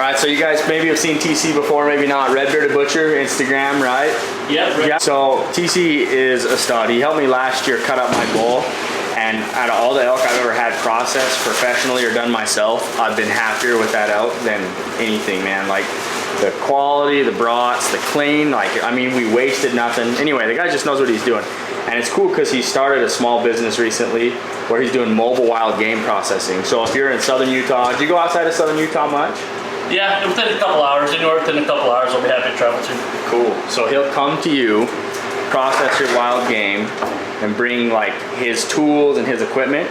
right, so you guys maybe have seen TC before, maybe not. Redbeard Butcher, Instagram, right? Yeah. So TC is a stud. He helped me last year cut up my bull, and out of all the elk I've ever had processed professionally or done myself, I've been happier with that elk than anything, man. Like the quality, the brats, the clean, like, I mean, we wasted nothing. Anyway, the guy just knows what he's doing. And it's cool because he started a small business recently where he's doing mobile wild game processing. So if you're in Southern Utah, do you go outside of Southern Utah much? Yeah, within a couple hours, anywhere within a couple hours, I'll be happy to travel to. Cool. So he'll come to you, process your wild game, and bring like his tools and his equipment,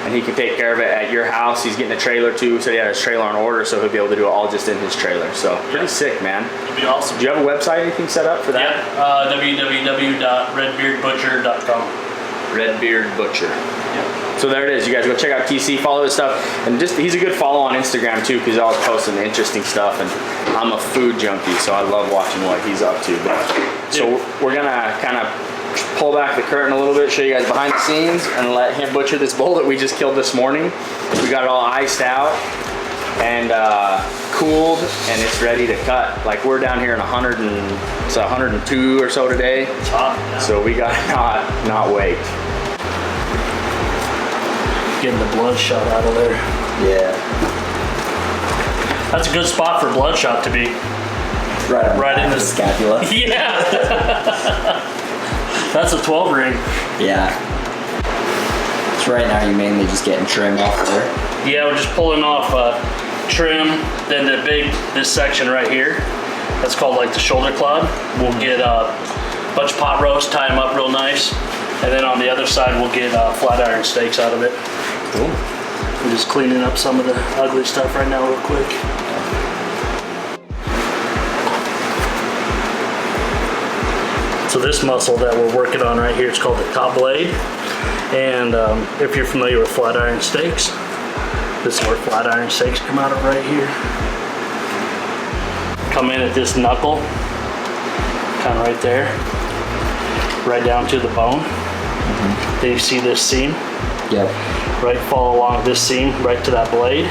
and he can take care of it at your house. He's getting a trailer too, so he had his trailer on order, so he'll be able to do it all just in his trailer. So pretty sick, man. It'll be awesome. Do you have a website, anything set up for that? Yeah, www.redbeardbutcher.com. Redbeard Butcher. Yeah. So there it is. You guys go check out TC, follow his stuff, and just he's a good follow on Instagram too, because he's always posting interesting stuff. And I'm a food junkie, so I love watching what he's up to. So we're gonna kind of pull back the curtain a little bit, show you guys behind the scenes, and let him butcher this bull that we just killed this morning. We got it all iced out and cooled, and it's ready to cut. Like we're down here in 102 or so today. It's hot. Yeah. So we got not wait. Getting the bloodshot out of there. Yeah. That's a good spot for bloodshot to be. Right in the scapula. Yeah. That's a 12 ring. Yeah. So right now you're mainly just getting trim off there. Yeah, we're just pulling off trim, then this section right here, that's called like the shoulder clod. We'll get a bunch of pot roast, tie them up real nice, and then on the other side we'll get flat iron steaks out of it. Cool. I'm just cleaning up some of the ugly stuff right now real quick. So this muscle that we're working on right here, it's called the top blade. And if you're familiar with flat iron steaks, this is where flat iron steaks come out of right here. Come in at this knuckle, kind of right there, right down to the bone. Mm-hmm. Then you see this seam? Yep. Right, follow along this seam right to that blade.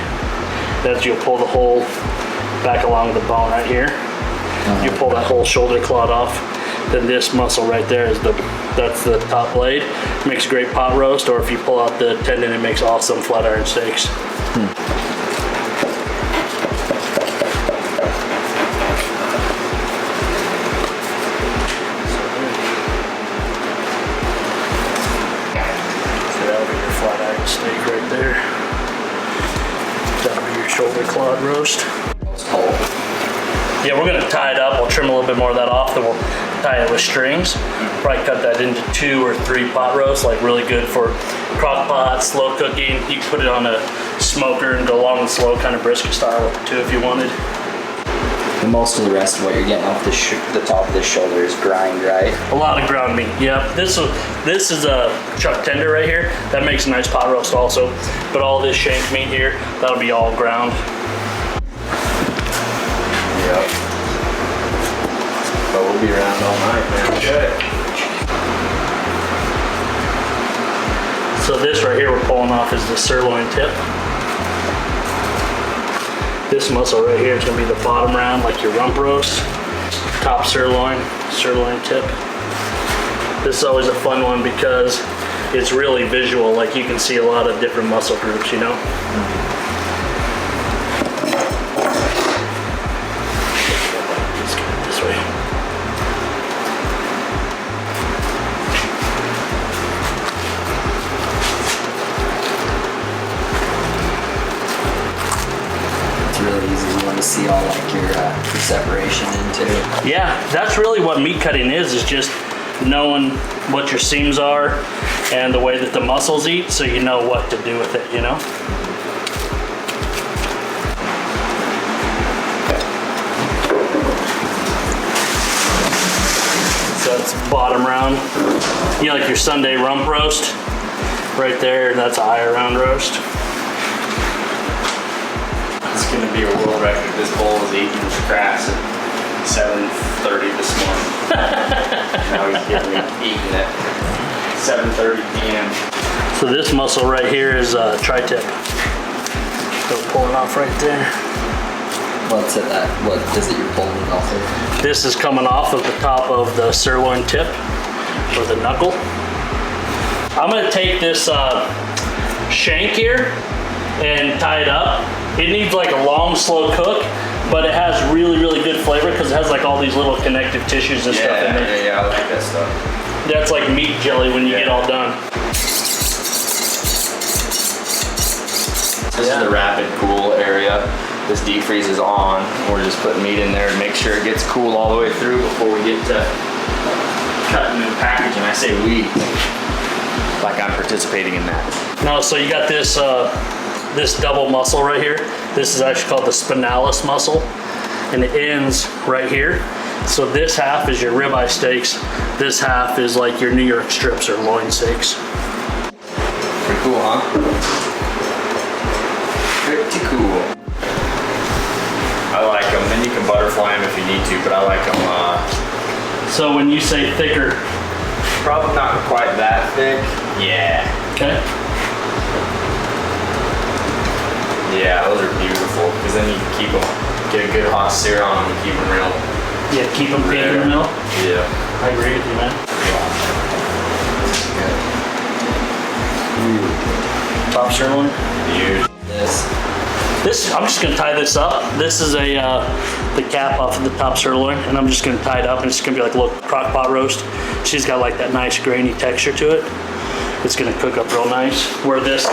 That's you'll pull the whole back along the bone right here. You pull that whole shoulder clod off. Then this muscle right there is that's the top blade. Makes great pot roast, or if you pull out the tendon, it makes awesome flat iron steaks. Steak right there. That'll be your shoulder clod roast. Yeah, we're gonna tie it up. We'll trim a little bit more of that off, then we'll tie it with strings. Probably cut that into 2 or 3 pot roasts, like really good for crock pot, slow cooking. You can put it on a smoker and go long and slow, kind of brisket style too if you wanted. And most of the rest of what you're getting off the top of this shoulder is grind, right? A lot of ground meat. Yep. This is a chuck tender right here. That makes a nice pot roast also. But all this shank meat here, that'll be all ground. Yep. But we'll be around all night, man. Okay. So this right here we're pulling off is the sirloin tip. This muscle right here is going to be the bottom round, like your rump roast. Top sirloin tip. This is always a fun one because it's really visual, like you can see a lot of different muscle groups, you know? Let's get it this way. Really easy. You want to see all like your separation into. Yeah, that's really what meat cutting is just knowing what your seams are and the way that the muscles eat, so you know what to do with it, you know? So it's bottom round. You know, like your Sunday rump roast right there, that's a higher round roast. It's going to be a world record. This bull was 8 inch grass at 7:30 this morning. Now he's getting eating at 7:30 p.m. So this muscle right here is tri-tip. So pulling off right there. What's it that? What is it you're pulling it off of? This is coming off of the top of the sirloin tip, or the knuckle. I'm gonna take this shank here and tie it up. It needs like a long, slow cook, but it has really, really good flavor because it has like all these little connective tissues and stuff in there. Yeah, I like that stuff. That's like meat jelly when you get all done. This is the rapid cool area. This deep freeze is on. We're just putting meat in there to make sure it gets cool all the way through before we get to cutting and packaging. I say we, like I'm participating in that. No, so you got this this double muscle right here. This is actually called the spinalis muscle, and it ends right here. So this half is your ribeye steaks. This half is like your New York strips or loin steaks. Pretty cool, huh? Pretty cool. I like them. Then you can butterfly them if you need to, but I like them. So when you say thicker, probably not quite that thick. Yeah. Okay. Yeah, those are beautiful because then you can keep them, get a good hot sear on them and keep them real. Yeah, keep them pink in the middle. Yeah. I agree with you, man. Top sirloin. Huge. This, I'm just gonna tie this up. This is a the cap off of the top sirloin, and I'm just gonna tie it up, and it's gonna be like a little crock pot roast. She's got like that nice grainy texture to it. It's gonna cook up real nice. Where this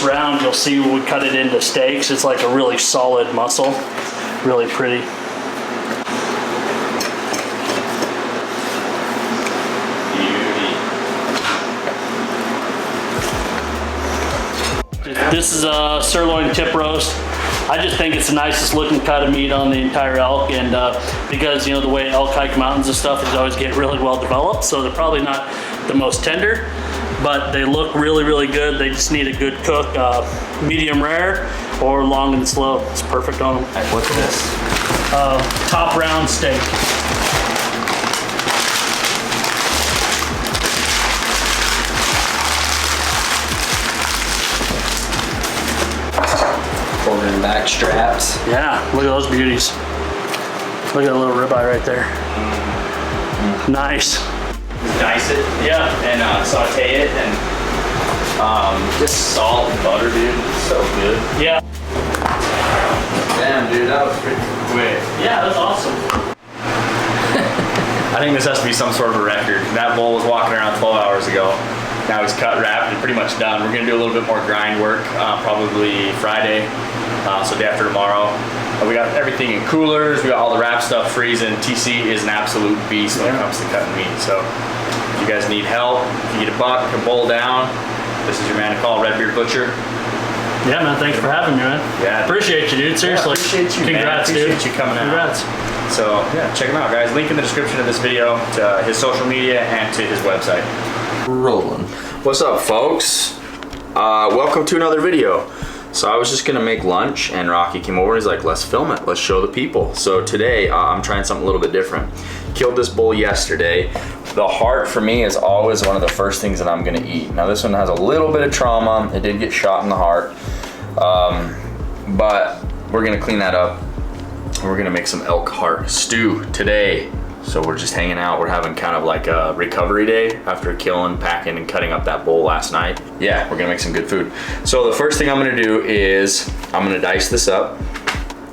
round, you'll see when we cut it into steaks, it's like a really solid muscle, really pretty. This is a sirloin tip roast. I just think it's the nicest looking cut of meat on the entire elk, and because you know the way elk hike mountains and stuff is always get really well developed, so they're probably not the most tender, but they look really, really good. They just need a good cook, medium rare or long and slow. It's perfect on them. What's this? Top round steak. Forward and back straps. Yeah, look at those beauties. Look at that little ribeye right there. Nice. Just dice it. Yeah. And saute it and just salt and butter, dude. It's so good. Yeah. Damn, dude, that was pretty quick. Yeah, that's awesome. I think this has to be some sort of a record. That bull was walking around 12 hours ago. Now he's cut, wrapped, and pretty much done. We're gonna do a little bit more grind work, probably Friday, so day after tomorrow. We got everything in coolers, we got all the wrap stuff freezing. TC is an absolute beast when it comes to cutting meat. So if you guys need help, if you get a buck, a bull down, this is your man to call, Redbeard Butcher. Yeah, man, thanks for having me, man. Yeah. Appreciate you, dude, seriously. Yeah, appreciate you, Congrats, man. Appreciate dude. you coming out. Congrats. So yeah, check him out, guys. Link in the description of this video to his social media and to his website. Rolling. What's up, folks? Welcome to another video. So I was just gonna make lunch and Rocky came over and he's like, let's film it, let's show the people. So today I'm trying something a little bit different. Killed this bull yesterday. The heart for me is always one of the first things that I'm gonna eat. Now this one has a little bit of trauma. It did get shot in the heart. But we're gonna clean that up. We're gonna make some elk heart stew today. So we're just hanging out. We're having kind of like a recovery day after killing, packing, and cutting up that bull last night. Yeah, we're gonna make some good food. So the first thing I'm gonna do is I'm gonna dice this up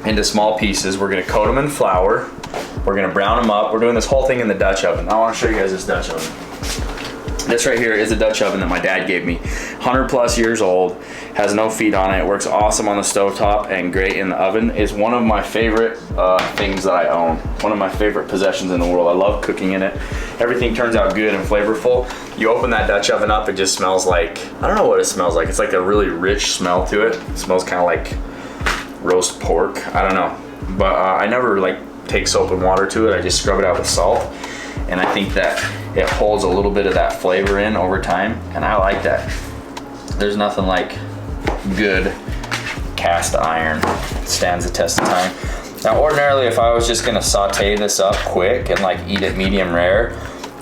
into small pieces. We're gonna coat them in flour. We're gonna brown them up. We're doing this whole thing in the Dutch oven. I wanna show you guys this Dutch oven. This right here is a Dutch oven that my dad gave me. 100+ years old, has no feet on it, works awesome on the stovetop and great in the oven. It's one of my favorite things that I own. One of my favorite possessions in the world. I love cooking in it. Everything turns out good and flavorful. You open that Dutch oven up, it just smells like, I don't know what it smells like. It's like a really rich smell to it. It smells kind of like roast pork. I don't know. But I never like take soap and water to it. I just scrub it out with salt. And I think that it holds a little bit of that flavor in over time, and I like that. There's nothing like good cast iron. It stands the test of time. Now ordinarily if I was just gonna saute this up quick and like eat it medium rare,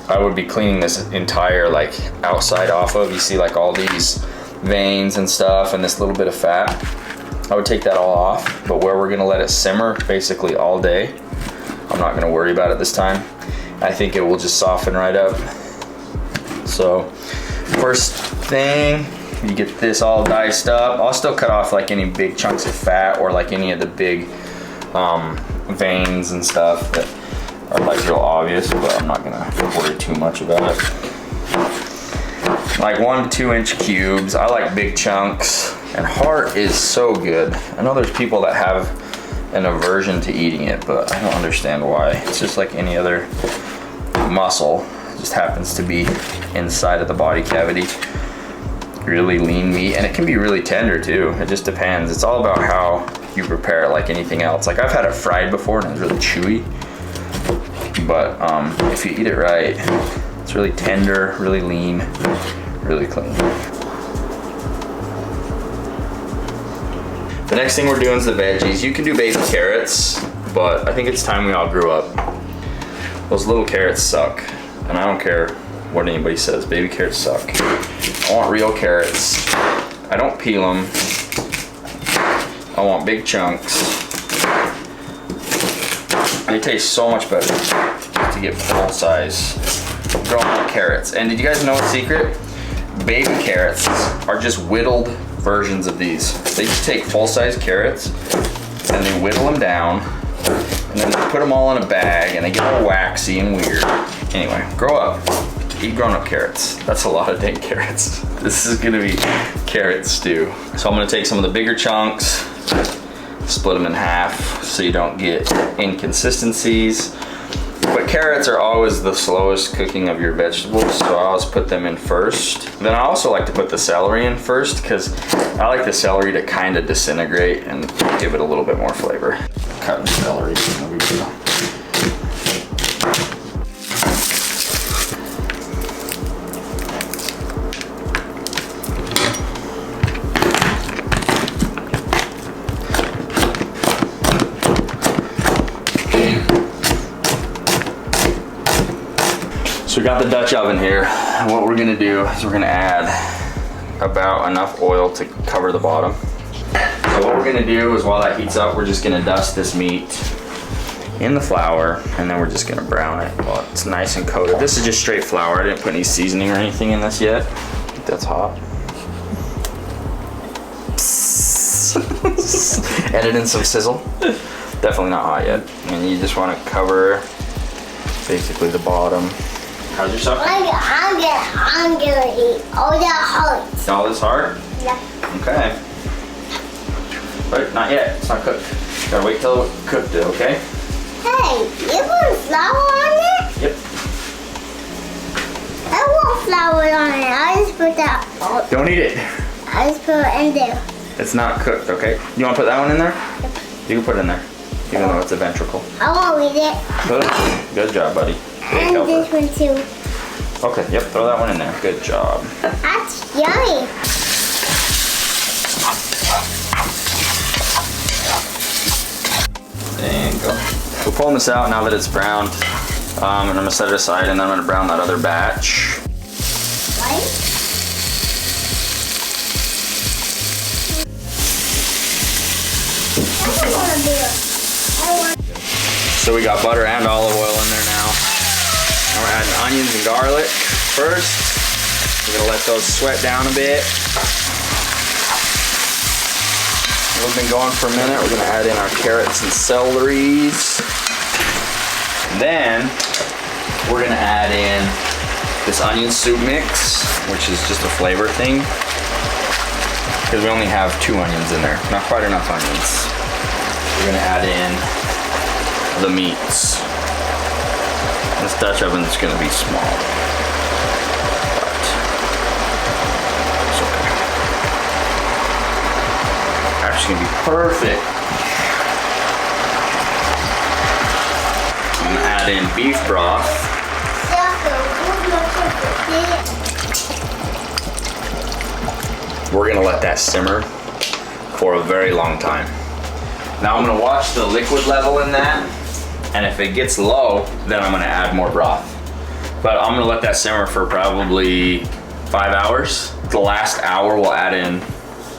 I would be cleaning this entire like outside off of. You see like all these veins and stuff and this little bit of fat. I would take that all off, but where we're gonna let it simmer basically all day, I'm not gonna worry about it this time. I think it will just soften right up. So first thing, you get this all diced up. I'll still cut off like any big chunks of fat or like any of the big veins and stuff that are like real obvious, but I'm not gonna worry too much about it. Like 1 to 2 inch cubes. I like big chunks, and heart is so good. I know there's people that have an aversion to eating it, but I don't understand why. It's just like any other muscle. It just happens to be inside of the body cavity. Really lean meat, and it can be really tender too. It just depends. It's all about how you prepare it, like anything else. Like I've had it fried before and it was really chewy, but if you eat it right, it's really tender, really lean, really clean. The next thing we're doing is the veggies. You can do baby carrots, but I think it's time we all grew up. Those little carrots suck, and I don't care what anybody says. Baby carrots suck. I want real carrots. I don't peel them. I want big chunks. They taste so much better to get full size grown up carrots. And did you guys know a secret? Baby carrots are just whittled versions of these. They just take full size carrots and they whittle them down, and then they put them all in a bag and they get all waxy and weird. Anyway, grow up. Eat grown-up carrots. That's a lot of dang carrots. This is gonna be carrot stew. So I'm gonna take some of the bigger chunks, split them in half so you don't get inconsistencies. But carrots are always the slowest cooking of your vegetables, so I always put them in first. Then I also like to put the celery in first because I like the celery to kind of disintegrate and give it a little bit more flavor. Cutting celery, no big deal. So we got the Dutch oven here, and what we're gonna do is we're gonna add about enough oil to cover the bottom. So what we're gonna do is while that heats up, we're just gonna dust this meat in the flour, and then we're just gonna brown it while it's nice and coated. This is just straight flour. I didn't put any seasoning or anything in this yet. That's hot. Added in some sizzle. Definitely not hot yet. And you just wanna cover basically the bottom. How's your supper? I'm gonna eat all the hearts. All this hard? Yeah. Okay. But not yet. It's not cooked. Gotta wait till it's cooked, okay? Hey, you put flour on it? Yep. I want flour on it. I just put that on. Don't eat it. I just put it in there. It's not cooked, okay? You wanna put that one in there? Yep. You can put it in there, even though it's a ventricle. I won't eat it. Good job, buddy. Big And helper. this one too. Okay, yep, throw that one in there. Good job. That's yummy. There you go. We're pulling this out now that it's browned. And I'm gonna set it aside, and then I'm gonna brown that other batch. Right? I don't want to do it. So we got butter and olive oil in there now. Now we're adding onions and garlic first. We're gonna let those sweat down a bit. We've been going for a minute. We're gonna add in our carrots and celeries. Then we're gonna add in this onion soup mix, which is just a flavor thing. Because we only have 2 onions in there. Not quite enough onions. We're gonna add in the meats. This Dutch oven is gonna be small, but it's okay. Actually gonna be perfect. I'm gonna add in beef broth. We're gonna let that simmer for a very long time. Now I'm gonna watch the liquid level in that, and if it gets low, then I'm gonna add more broth. But I'm gonna let that simmer for probably 5 hours. The last hour we'll add in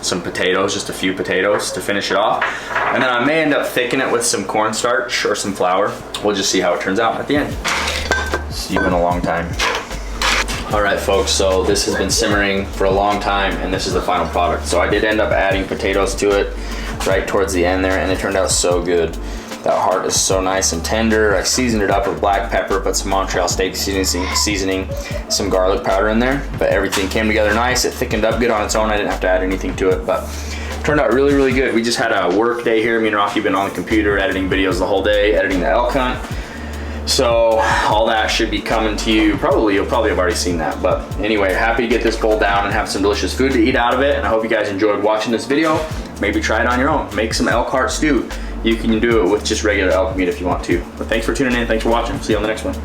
some potatoes, just a few potatoes to finish it off. And then I may end up thickening it with some cornstarch or some flour. We'll just see how it turns out at the end. See you in a long time. All right, folks, so this has been simmering for a long time, and this is the final product. So I did end up adding potatoes to it right towards the end there, and it turned out so good. That heart is so nice and tender. I seasoned it up with black pepper, put some Montreal steak seasoning, some garlic powder in there, but everything came together nice. It thickened up good on its own. I didn't have to add anything to it, but it turned out really, really good. We just had a work day here. Me and Rocky have been on the computer editing videos the whole day, editing the elk hunt. So all that should be coming to you. You'll probably have already seen that. But anyway, happy to get this bowl down and have some delicious food to eat out of it. And I hope you guys enjoyed watching this video. Maybe try it on your own. Make some elk heart stew. You can do it with just regular elk meat if you want to. But thanks for tuning in. Thanks for watching. See you on the next one.